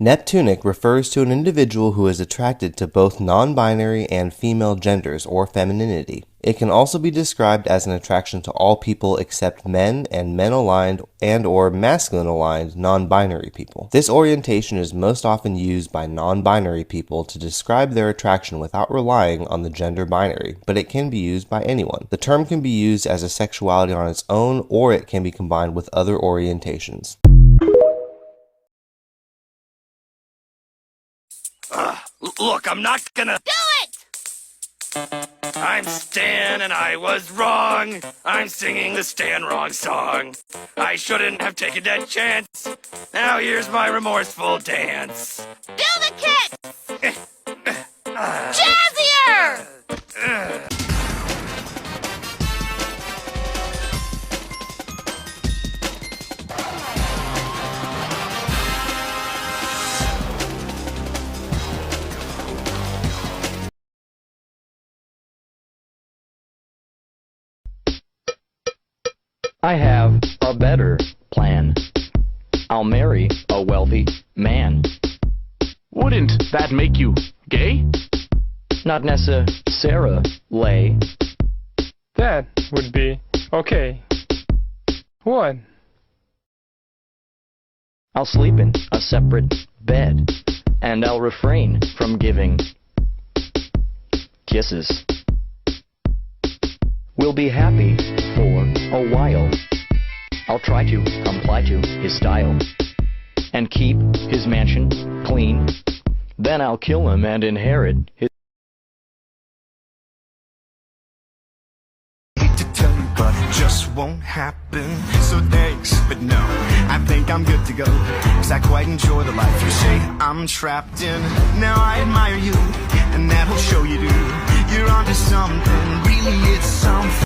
Neptunic refers to an individual who is attracted to both non-binary and female genders or femininity. It can also be described as an attraction to all people except men and men-aligned and/or masculine-aligned non-binary people. This orientation is most often used by non-binary people to describe their attraction without relying on the gender binary, but it can be used by anyone. The term can be used as a sexuality on its own, or it can be combined with other orientations. Look, I'm not gonna do it! I'm Stan and I was wrong. I'm singing the Stan wrong song. I shouldn't have taken that chance. Now here's my remorseful dance. Do the kicks! Jazzier! I have a better plan. I'll marry a wealthy man. Wouldn't that make you gay? Not necessarily. That would be okay. What? I'll sleep in a separate bed, and I'll refrain from giving kisses. We'll be happy for a while. I'll try to comply to his style and keep his mansion clean. Then I'll kill him and inherit his. Hate to tell you, but it just won't happen. So thanks, but no, I think I'm good to go. 'Cause I quite enjoy the life you say I'm trapped in. Now I admire you, and that'll show you do. You're onto something, really it's something.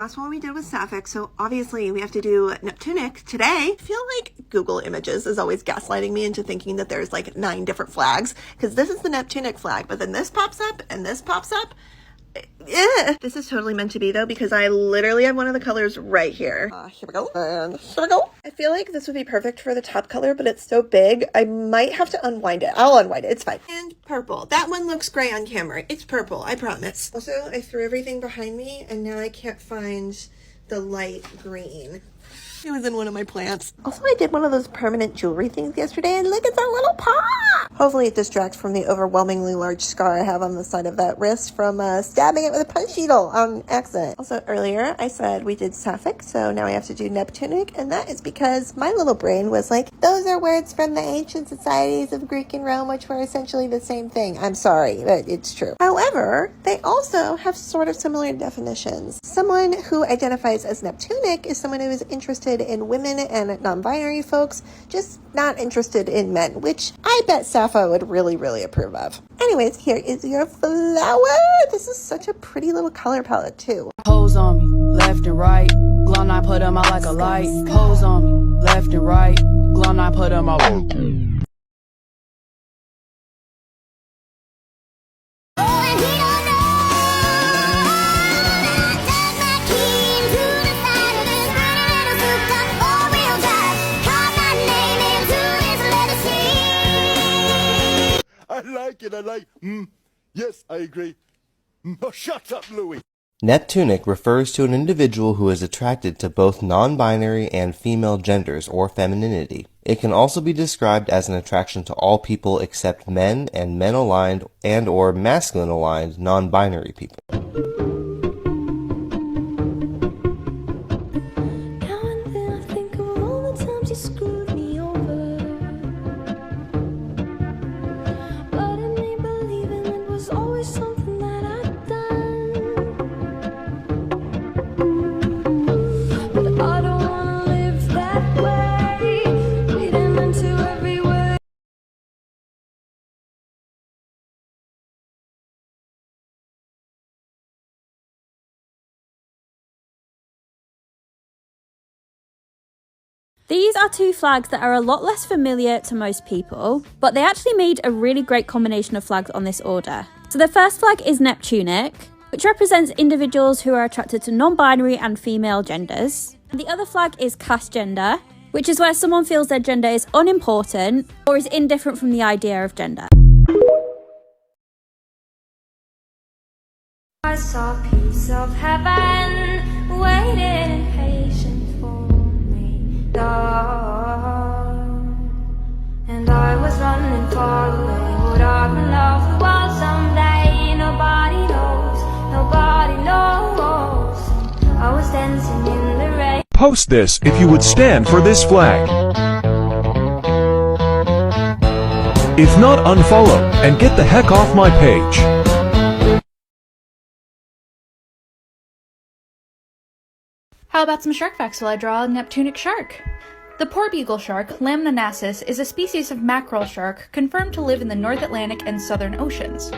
Last one we did was Sapphic, so obviously we have to do Neptunic today. I feel like Google Images is always gaslighting me into thinking that there's like 9 different flags, because this is the Neptunic flag, but then this pops up and this pops up. This is totally meant to be though, because I literally have one of the colors right here. Here we go, and here we go. I feel like this would be perfect for the top color, but it's so big, I might have to unwind it. I'll unwind it, it's fine. And purple. That one looks gray on camera. It's purple, I promise. Also, I threw everything behind me, and now I can't find the light green. It was in one of my plants. Also, I did one of those permanent jewelry things yesterday, and look at that little paw! Hopefully it distracts from the overwhelmingly large scar I have on the side of that wrist from stabbing it with a punch needle on accident. Also, earlier I said we did Sapphic, so now I have to do Neptunic, and that is because my little brain was like, those are words from the ancient societies of Greek and Rome, which were essentially the same thing. I'm sorry, but it's true. However, they also have sort of similar definitions. Someone who identifies as Neptunic is someone who is interested in women and non-binary folks, just not interested in men, which I bet Sappho would really, really approve of. Anyways, here is your flower. This is such a pretty little color palette too. Pose on me, left and right. Glum, I put them out like a light. Pose on me, left and right. Glum, I put them out. I like, yes, I agree. Oh, shut up, Louis. Neptunic refers to an individual who is attracted to both non-binary and female genders or femininity. It can also be described as an attraction to all people except men and men-aligned and/or masculine-aligned non-binary people. These are 2 flags that are a lot less familiar to most people, but they actually made a really great combination of flags on this order. So the first flag is Neptunic, which represents individuals who are attracted to non-binary and female genders. And the other flag is Cast Gender, which is where someone feels their gender is unimportant or is indifferent from the idea of gender. I saw a piece of heaven waiting in patience for me, God. And I was running far away. Would I run off the world someday? Nobody knows, nobody knows. I was dancing in the rain. Post this if you would stand for this flag. If not, unfollow and get the heck off my page. How about some shark facts while I draw a Neptunic shark? The porbeagle shark, Lamnanasis, is a species of mackerel shark confirmed to live in the North Atlantic and Southern Oceans.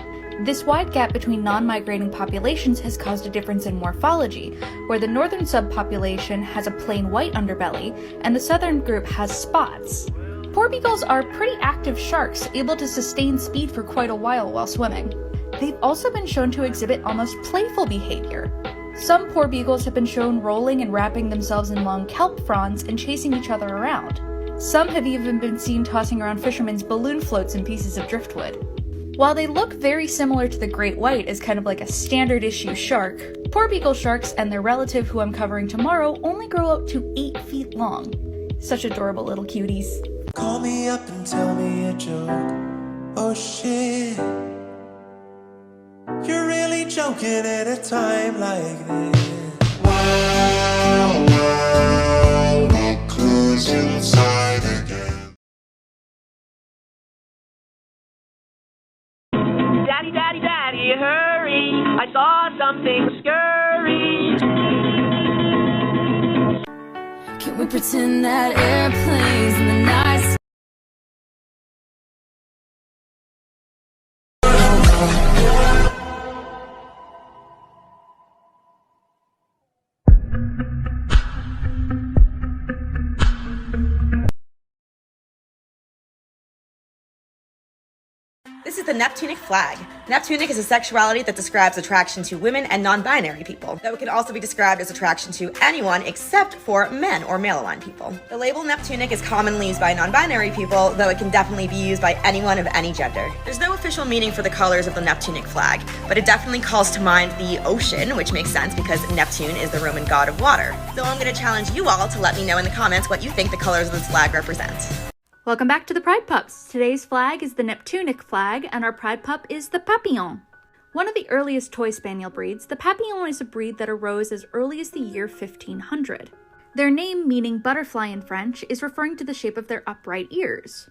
This wide gap between non-migrating populations has caused a difference in morphology, where the northern subpopulation has a plain white underbelly, and the southern group has spots. Porbeagles are pretty active sharks, able to sustain speed for quite a while swimming. They've also been shown to exhibit almost playful behavior. Some porbeagles have been shown rolling and wrapping themselves in long kelp fronds and chasing each other around. Some have even been seen tossing around fishermen's balloon floats and pieces of driftwood. While they look very similar to the great white as kind of like a standard issue shark, porbeagle sharks and their relative who I'm covering tomorrow only grow up to 8 feet long. Such adorable little cuties. Call me up and tell me a joke. Oh shit. You're really joking at a time like this. Wow, wow, look who's inside again. Daddy, daddy, daddy, hurry. I saw something scurry. Can we pretend that airplanes in the night sky? This is the Neptunic flag. Neptunic is a sexuality that describes attraction to women and non-binary people, though it can also be described as attraction to anyone except for men or male-aligned people. The label Neptunic is commonly used by non-binary people, though it can definitely be used by anyone of any gender. There's no official meaning for the colors of the Neptunic flag, but it definitely calls to mind the ocean, which makes sense because Neptune is the Roman god of water. So I'm going to challenge you all to let me know in the comments what you think the colors of this flag represent. Welcome back to the Pride Pups. Today's flag is the Neptunic flag, and our Pride Pup is the Papillon. One of the earliest toy spaniel breeds, the Papillon is a breed that arose as early as the year 1500. Their name, meaning butterfly in French, is referring to the shape of their upright ears.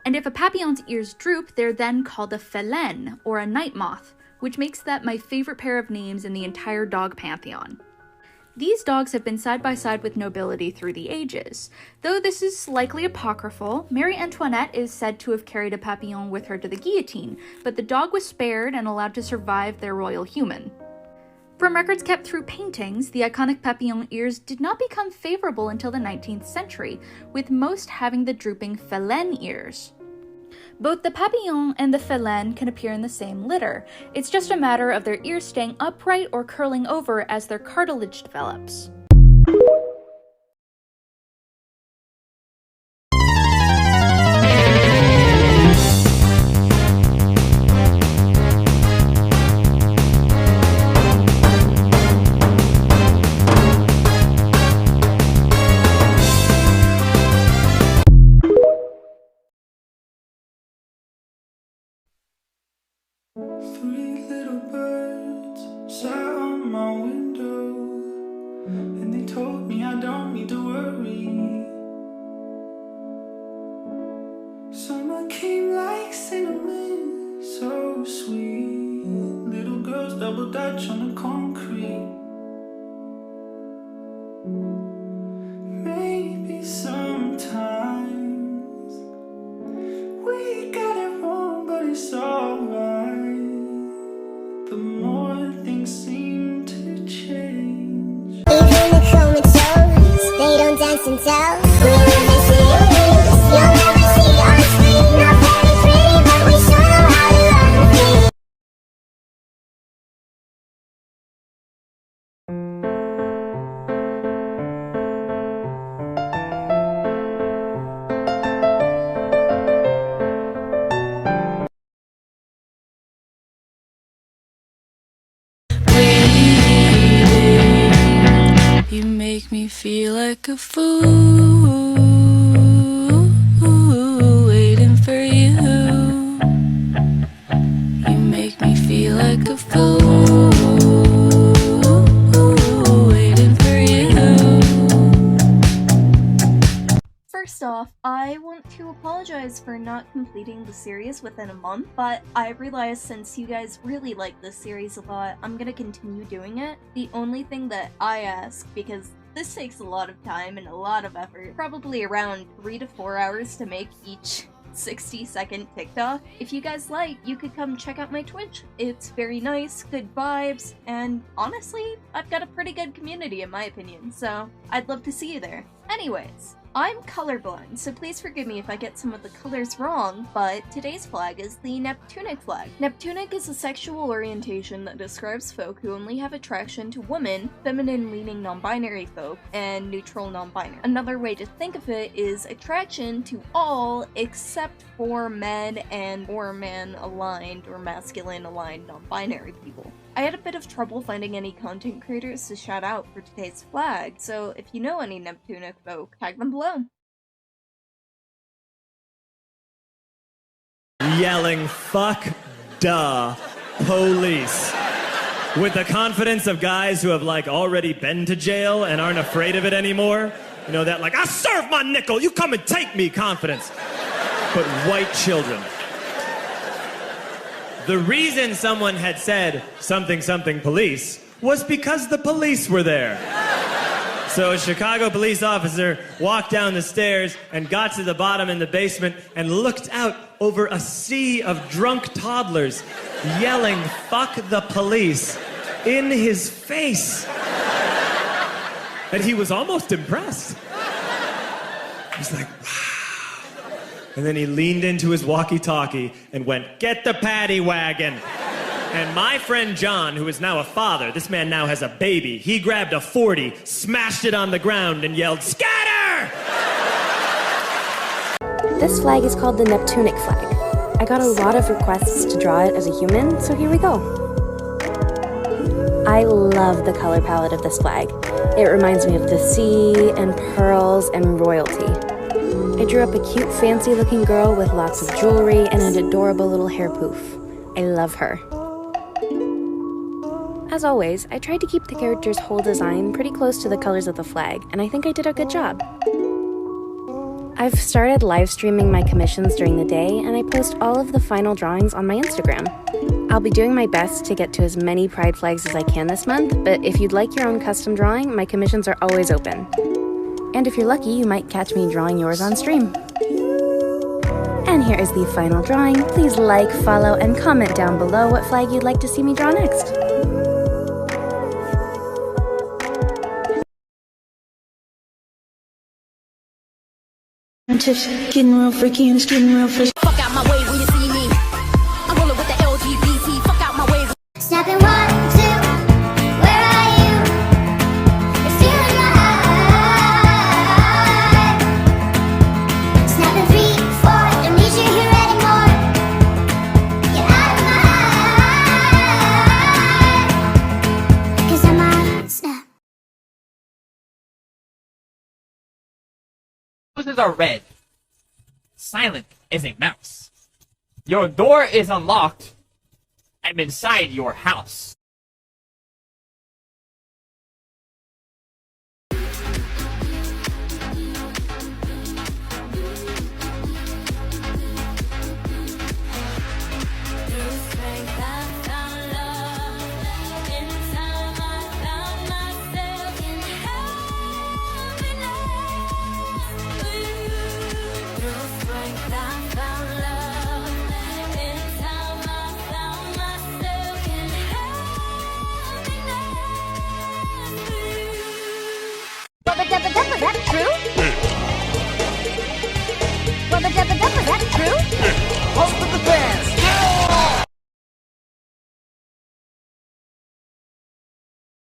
And if a Papillon's ears droop, they're then called a félin, or a night moth, which makes that my favorite pair of names in the entire dog pantheon. These dogs have been side by side with nobility through the ages. Though this is likely apocryphal, Marie Antoinette is said to have carried a Papillon with her to the guillotine, but the dog was spared and allowed to survive their royal human. From records kept through paintings, the iconic Papillon ears did not become favorable until the 19th century, with most having the drooping félin ears. Both the Papillon and the félin can appear in the same litter. It's just a matter of their ears staying upright or curling over as their cartilage develops. Three little birds sat on my window, and they told me I don't need to worry. Summer came like cinnamon, so sweet. Little girls double dutch on the concrete. Maybe sometimes we got it wrong, but it's alright. The more things seem to change. Even the comatose, they don't dance and tell. We live in cities, you'll never see on screen. Not very pretty, but we sure know how to run free. like a fool, waiting for you. You make me feel like a fool, waiting for you. First off, I want to apologize for not completing the series within a month, but I realized since you guys really like this series a lot, I'm gonna continue doing it. The only thing that I ask, because this takes a lot of time and a lot of effort, probably around 3 to 4 hours to make each 60-second TikTok. If you guys like, you could come check out my Twitch. It's very nice, good vibes, and honestly, I've got a pretty good community in my opinion, so I'd love to see you there. Anyways, I'm colorblind, so please forgive me if I get some of the colors wrong, but today's flag is the Neptunic flag. Neptunic is a sexual orientation that describes folk who only have attraction to women, feminine-leaning non-binary folk, and neutral non-binary. Another way to think of it is attraction to all except for men and or man-aligned or masculine-aligned non-binary people. I had a bit of trouble finding any content creators to shout out for today's flag, so if you know any Neptunic folk, tag them below. Yelling, "Fuck, duh, police." With the confidence of guys who have, like, already been to jail and aren't afraid of it anymore. You know, that, like, "I serve my nickel, you come and take me" confidence. But white children. The reason someone had said something something police was because the police were there. So a Chicago police officer walked down the stairs and got to the bottom in the basement and looked out over a sea of drunk toddlers yelling "fuck the police" in his face. And he was almost impressed. He's like, wow. And then he leaned into his walkie-talkie and went, "Get the paddy wagon." And my friend John, who is now a father, this man now has a baby, he grabbed a 40, smashed it on the ground, and yelled, "Scatter!" This flag is called the Neptunic flag. I got a lot of requests to draw it as a human, so here we go. I love the color palette of this flag. It reminds me of the sea and pearls and royalty. I drew up a cute, fancy-looking girl with lots of jewelry and an adorable little hair poof. I love her. As always, I tried to keep the character's whole design pretty close to the colors of the flag, and I think I did a good job. I've started live streaming my commissions during the day, and I post all of the final drawings on my Instagram. I'll be doing my best to get to as many pride flags as I can this month, but if you'd like your own custom drawing, my commissions are always open. And if you're lucky, you might catch me drawing yours on stream. And here is the final drawing. Please like, follow, and comment down below what flag you'd like to see me draw next. I'm just getting real freaky and it's getting real freaky. Fuck out my way when you see me. I'm rolling with the LGBT. Fuck out my way. Snapping 1, 2, where are you? It's feeling my eye. Snapping 3, 4, don't need you here anymore. Get out of my eye. 'Cause I'm a snap. Roses are red. Silent as a mouse. Your door is unlocked. I'm inside your house.